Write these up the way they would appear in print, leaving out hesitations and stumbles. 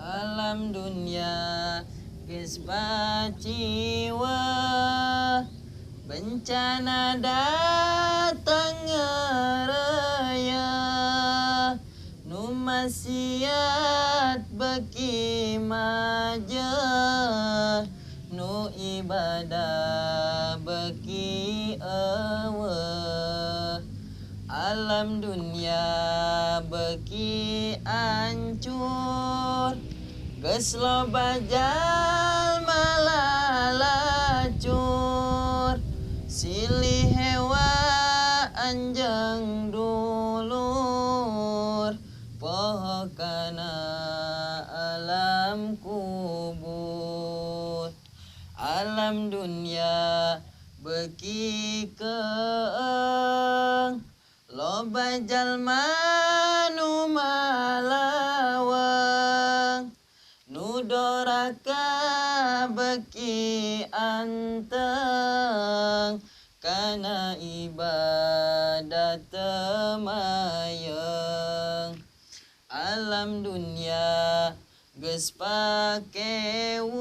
alam dunia geus baciwa, bencana datang ngeureuya, nu maksiat beki majeuh, nu ibadah beki eueuh. Alam dunia beki ancur, geus loba jalma lalacur, silih hewa anjeung dulur, poho kana alam kubur. Alam dunia beki keung, loba jalma nu malaweng, nu doraka beki anteng, kana ibadah teu mayeng. Alam dunia geus pakewuh,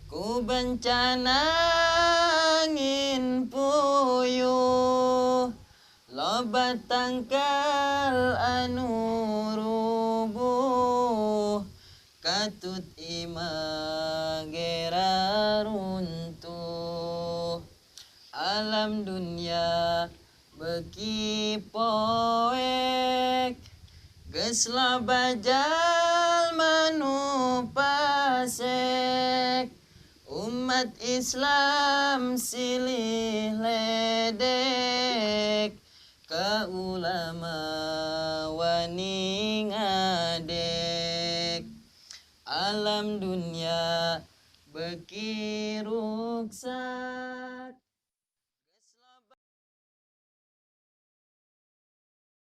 ku bencana angin puyuh, loba tangkal anu rubuh, katut imah gera runtuh. Alam dunia beki poek, geus loba jalma nu pasek, umat Islam silih ledek, ka ulama wani ngadek. Alam dunia beki